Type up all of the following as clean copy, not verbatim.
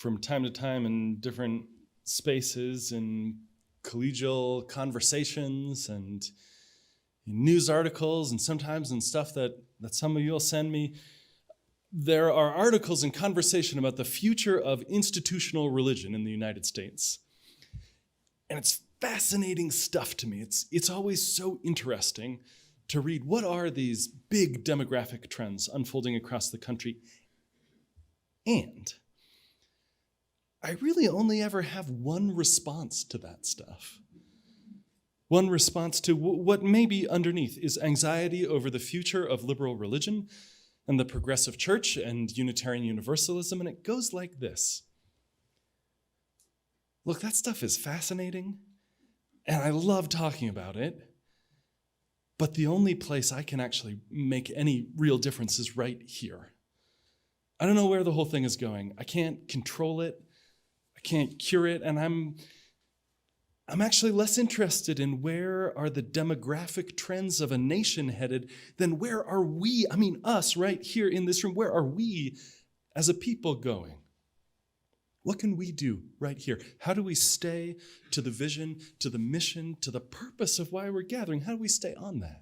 from time to time in different spaces and collegial conversations and news articles and sometimes in stuff that some of you will send me, there are articles and conversation about the future of institutional religion in the United States. And it's fascinating stuff to me. It's always so interesting to read what are these big demographic trends unfolding across the country. And I really only ever have one response to that stuff. One response to what may be underneath is anxiety over the future of liberal religion and the progressive church and Unitarian Universalism, and it goes like this. Look, that stuff is fascinating, and I love talking about it, but the only place I can actually make any real difference is right here. I don't know where the whole thing is going. I can't control it. I can't cure it, and I'm actually less interested in where are the demographic trends of a nation headed than where are we, us right here in this room, where are we as a people going? What can we do right here? How do we stay to the vision, to the mission, to the purpose of why we're gathering? How do we stay on that?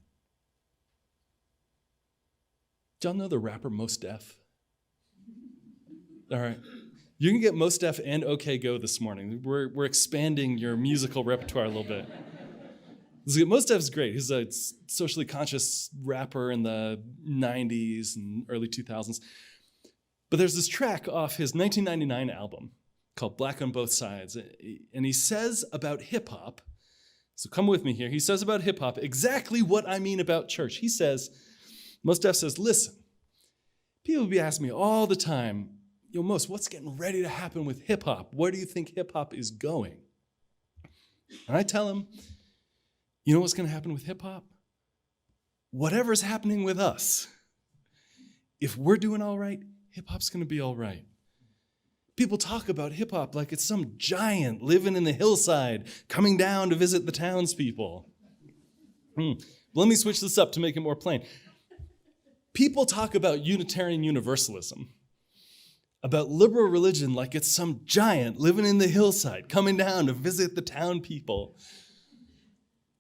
Do y'all know the rapper Mos Def? All right. You can get Mos Def and OK Go this morning. We're expanding your musical repertoire a little bit. Mos Def's great. He's a socially conscious rapper in the 90s and early 2000s. But there's this track off his 1999 album called Black on Both Sides. And he says about hip-hop, so come with me here, he says about hip-hop exactly what I mean about church. He says, Mos Def says, listen, people be asking me all the time, yo, Mos, what's getting ready to happen with hip-hop? Where do you think hip-hop is going? And I tell him, you know what's going to happen with hip-hop? Whatever's happening with us. If we're doing all right, hip-hop's going to be all right. People talk about hip-hop like it's some giant living in the hillside, coming down to visit the townspeople. Let me switch this up to make it more plain. People talk about Unitarian Universalism, about liberal religion like it's some giant living in the hillside, coming down to visit the town people.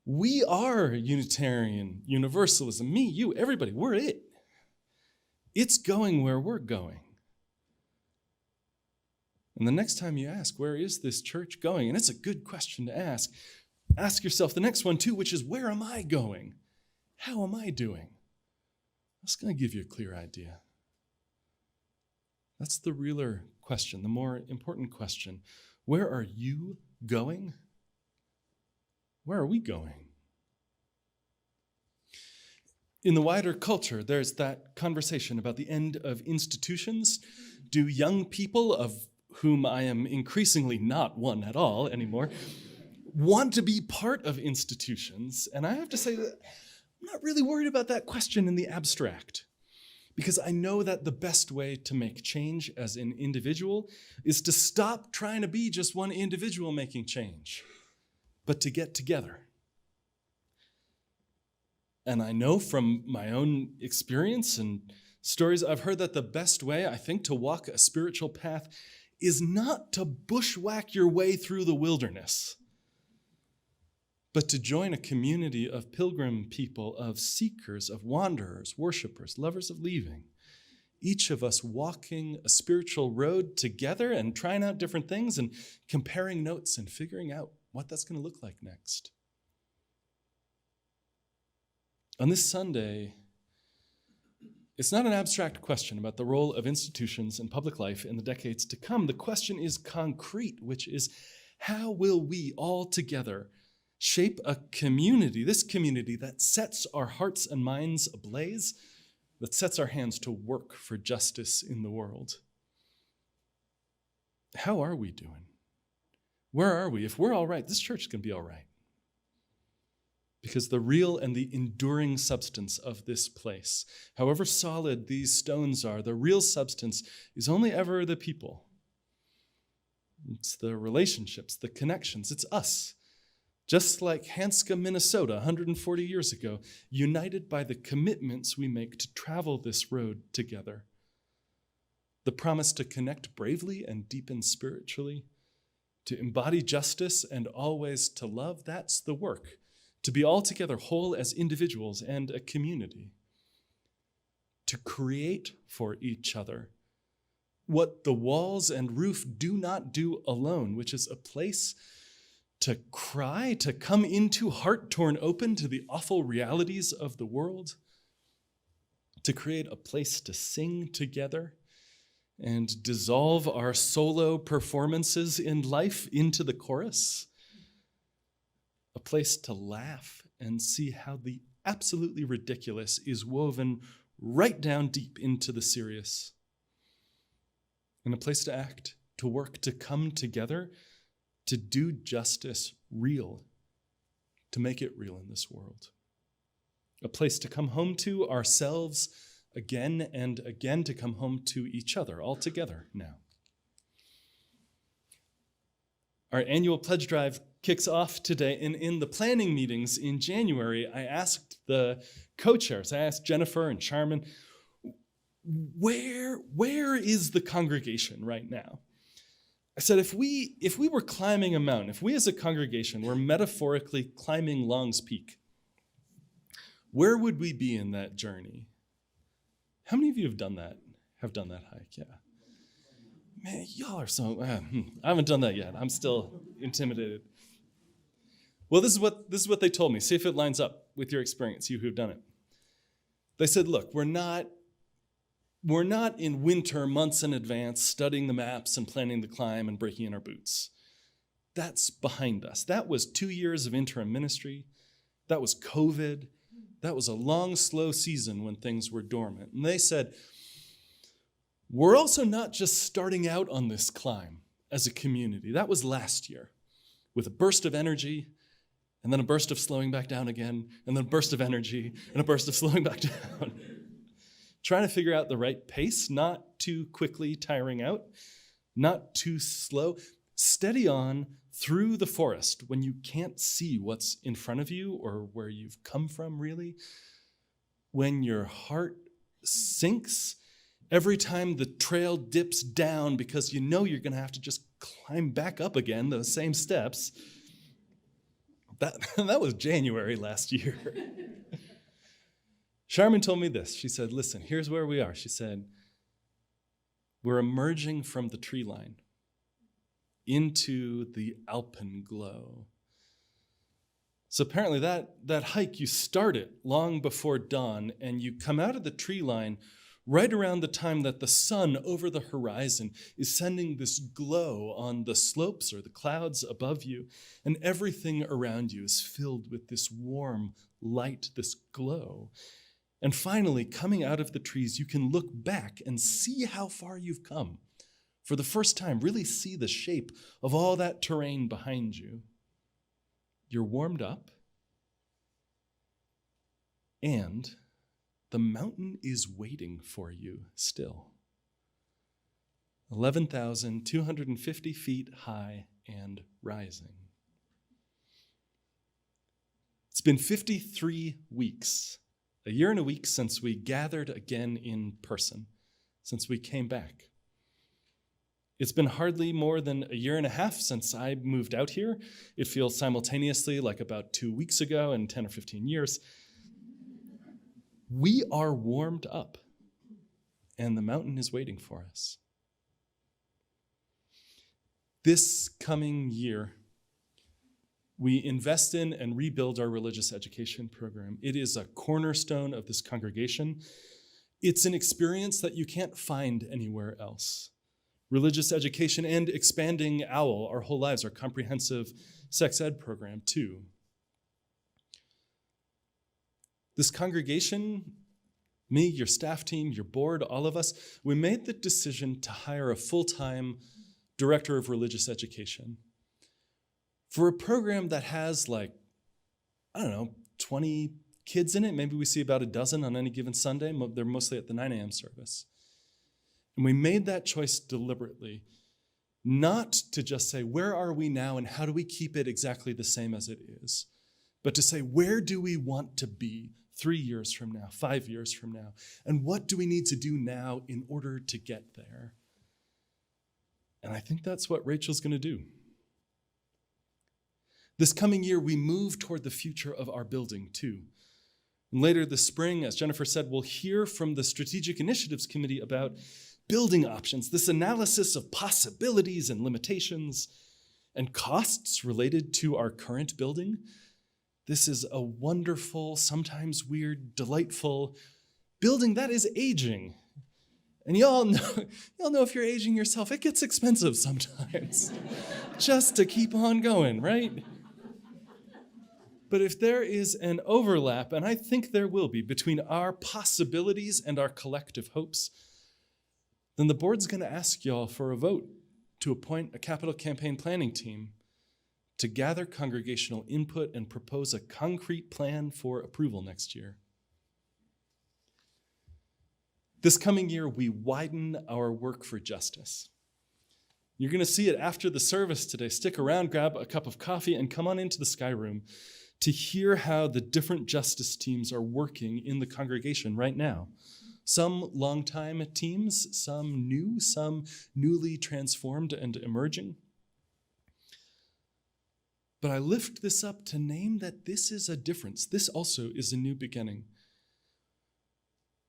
We are Unitarian Universalism. Me, you, everybody, we're it. It's going where we're going. And the next time you ask, where is this church going? And it's a good question to ask. Ask yourself the next one too, which is, where am I going? How am I doing? That's going to give you a clear idea. That's the realer question, the more important question. Where are you going? Where are we going? In the wider culture, there's that conversation about the end of institutions. Do young people, of whom I am increasingly not one at all anymore, want to be part of institutions? And I have to say that I'm not really worried about that question in the abstract, because I know that the best way to make change as an individual is to stop trying to be just one individual making change, but to get together. And I know from my own experience and stories I've heard that the best way, I think, to walk a spiritual path is not to bushwhack your way through the wilderness, but to join a community of pilgrim people, of seekers, of wanderers, worshipers, lovers of leaving. Each of us walking a spiritual road together and trying out different things and comparing notes and figuring out what that's going to look like next. On this Sunday, it's not an abstract question about the role of institutions in public life in the decades to come. The question is concrete, which is, how will we all together shape a community, this community that sets our hearts and minds ablaze, that sets our hands to work for justice in the world? How are we doing? Where are we? If we're all right, this church is going to be all right. Because the real and the enduring substance of this place, however solid these stones are, the real substance is only ever the people. It's the relationships, the connections, it's us. Just like Hanska, Minnesota, 140 years ago, united by the commitments we make to travel this road together. the promise to connect bravely and deepen spiritually, to embody justice and always to love. That's the work, to be altogether whole as individuals and a community, to create for each other what the walls and roof do not do alone, which is a place to cry, to come into heart torn open to the awful realities of the world, to create a place to sing together and dissolve our solo performances in life into the chorus, a place to laugh and see how the absolutely ridiculous is woven right down deep into the serious, and a place to act, to work, to come together, to do justice real, to make it real in this world. A place to come home to ourselves again and again, to come home to each other all together now. Our annual pledge drive kicks off today, and in the planning meetings in January, I asked the co-chairs, I asked Jennifer and Charmin, where is the congregation right now? I said, if we were climbing a mountain, if we as a congregation were metaphorically climbing Long's Peak, where would we be in that journey? How many of you have done that hike? Yeah. Man, y'all are so, I haven't done that yet. I'm still intimidated. Well, this is what they told me. See if it lines up with your experience, you who've done it. They said, look, we're not in winter months in advance studying the maps and planning the climb and breaking in our boots. That's behind us. That was 2 years of interim ministry. That was COVID. That was a long, slow season when things were dormant. And they said, we're also not just starting out on this climb as a community. That was last year with a burst of energy, and then a burst of slowing back down again, and then a burst of energy, and a burst of slowing back down. Trying to figure out the right pace, not too quickly tiring out, not too slow. Steady on through the forest when you can't see what's in front of you or where you've come from, really. When your heart sinks every time the trail dips down because you know you're going to have to just climb back up again, those same steps. That was January last year. Charmin told me this. She said, listen, here's where we are. She said, we're emerging from the tree line into the alpenglow. So apparently that hike, you start it long before dawn, and you come out of the tree line right around the time that the sun over the horizon is sending this glow on the slopes or the clouds above you, and everything around you is filled with this warm light, this glow. And finally, coming out of the trees, you can look back and see how far you've come. For the first time, really see the shape of all that terrain behind you. You're warmed up, and the mountain is waiting for you still. 11,250 feet high and rising. It's been 53 weeks. A year and a week since we gathered again in person, since we came back. It's been hardly more than a year and a half since I moved out here. It feels simultaneously like about 2 weeks ago and 10 or 15 years. We are warmed up, and the mountain is waiting for us. This coming year, we invest in and rebuild our religious education program. It is a cornerstone of this congregation. It's an experience that you can't find anywhere else. Religious education and expanding OWL, our whole lives, our comprehensive sex ed program too. This congregation, me, your staff team, your board, all of us, we made the decision to hire a full-time director of religious education for a program that has 20 kids in it. Maybe we see about a dozen on any given Sunday. They're mostly at the 9 a.m. service. And we made that choice deliberately, not to just say, where are we now and how do we keep it exactly the same as it is, but to say, where do we want to be 3 years from now, 5 years from now? And what do we need to do now in order to get there? And I think that's what Rachel's going to do. This coming year, we move toward the future of our building, too. And later this spring, as Jennifer said, we'll hear from the Strategic Initiatives Committee about building options, this analysis of possibilities and limitations and costs related to our current building. This is a wonderful, sometimes weird, delightful building that is aging. And y'all know if you're aging yourself, it gets expensive sometimes just to keep on going, right? But if there is an overlap, and I think there will be, between our possibilities and our collective hopes, then the board's going to ask y'all for a vote to appoint a capital campaign planning team to gather congregational input and propose a concrete plan for approval next year. This coming year, we widen our work for justice. You're going to see it after the service today. Stick around, grab a cup of coffee, and come on into the Sky Room to hear how the different justice teams are working in the congregation right now. Some longtime teams, some new, some newly transformed and emerging. But I lift this up to name that this is a difference. This also is a new beginning.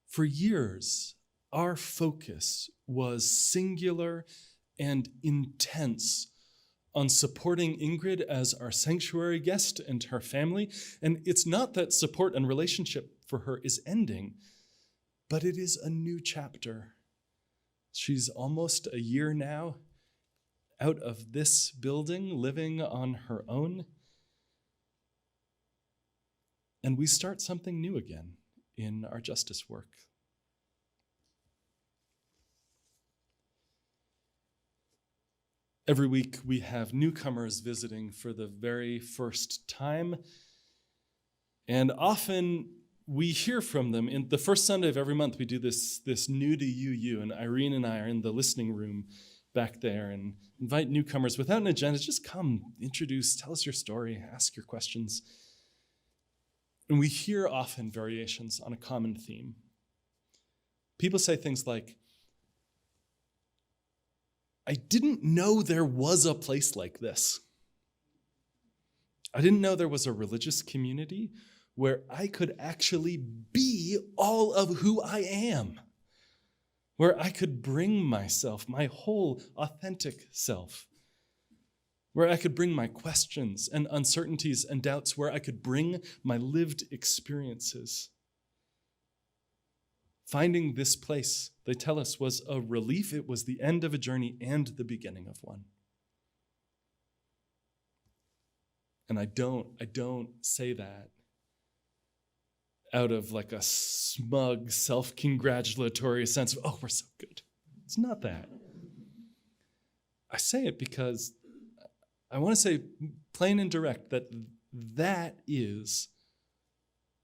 For years, our focus was singular and intense on supporting Ingrid as our sanctuary guest and her family. And it's not that support and relationship for her is ending, but it is a new chapter. She's almost a year now out of this building, living on her own. And we start something new again in our justice work. Every week we have newcomers visiting for the very first time, and often we hear from them. In the first Sunday of every month, we do this new to UU, and Irene and I are in the listening room back there and invite newcomers without an agenda. Just come, introduce, tell us your story, ask your questions. And we hear often variations on a common theme. People say things like, I didn't know there was a place like this. I didn't know there was a religious community where I could actually be all of who I am, where I could bring myself, my whole authentic self, where I could bring my questions and uncertainties and doubts, where I could bring my lived experiences. Finding this place, they tell us, was a relief. It was the end of a journey and the beginning of one. And I don't say that out of like a smug, self-congratulatory sense of, oh, we're so good. It's not that. I say it because I want to say plain and direct that is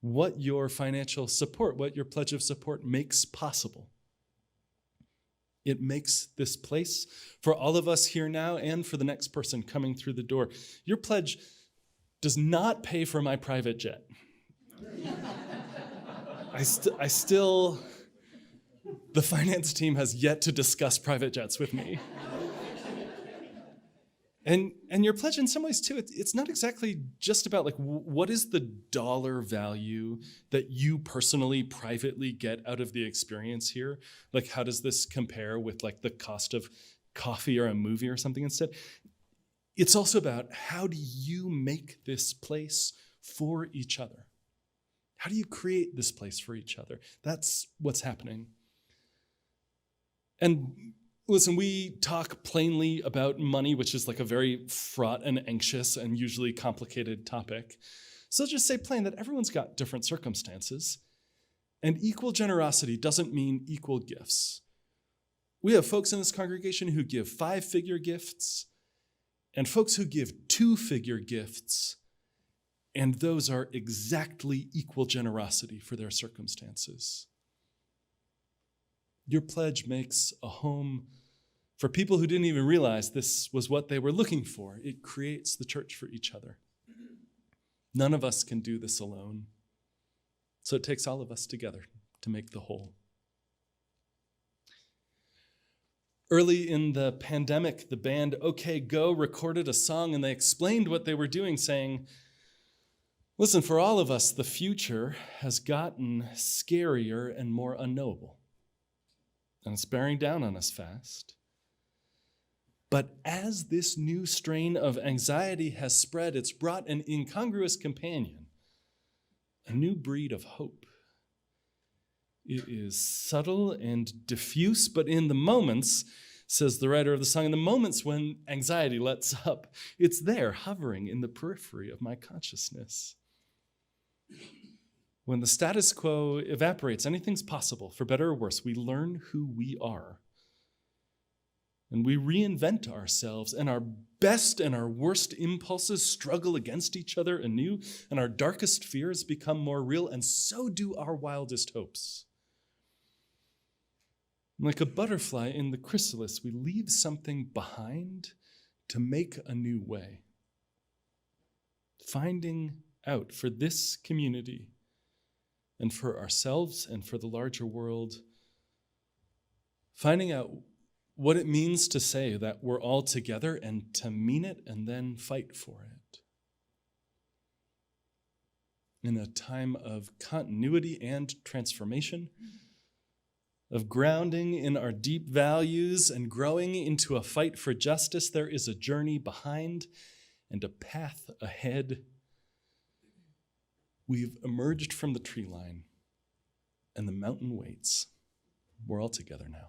what your financial support, what your pledge of support makes possible. It makes this place for all of us here now and for the next person coming through the door. Your pledge does not pay for my private jet. I still, the finance team has yet to discuss private jets with me. And your pledge in some ways too, it's not exactly just about like, what is the dollar value that you personally, privately get out of the experience here? Like, how does this compare with like the cost of coffee or a movie or something instead? It's also about how do you make this place for each other? How do you create this place for each other? That's what's happening. And listen, we talk plainly about money, which is like a very fraught and anxious and usually complicated topic. So just say plain that everyone's got different circumstances, and equal generosity doesn't mean equal gifts. We have folks in this congregation who give 5-figure gifts and folks who give 2-figure gifts, and those are exactly equal generosity for their circumstances. Your pledge makes a home for people who didn't even realize this was what they were looking for. It creates the church for each other. None of us can do this alone. So it takes all of us together to make the whole. Early in the pandemic, the band OK Go recorded a song, and they explained what they were doing, saying, listen, for all of us, the future has gotten scarier and more unknowable, and it's bearing down on us fast. But as this new strain of anxiety has spread, it's brought an incongruous companion, a new breed of hope. It is subtle and diffuse, but in the moments, says the writer of the song, in the moments when anxiety lets up, it's there, hovering in the periphery of my consciousness. When the status quo evaporates, anything's possible, for better or worse. We learn who we are. And we reinvent ourselves, and our best and our worst impulses struggle against each other anew, and our darkest fears become more real, and so do our wildest hopes. Like a butterfly in the chrysalis, we leave something behind to make a new way. Finding out for this community and for ourselves and for the larger world, finding out what it means to say that we're all together and to mean it and then fight for it. In a time of continuity and transformation, of grounding in our deep values and growing into a fight for justice, there is a journey behind and a path ahead. We've emerged from the tree line, and the mountain waits. We're all together now.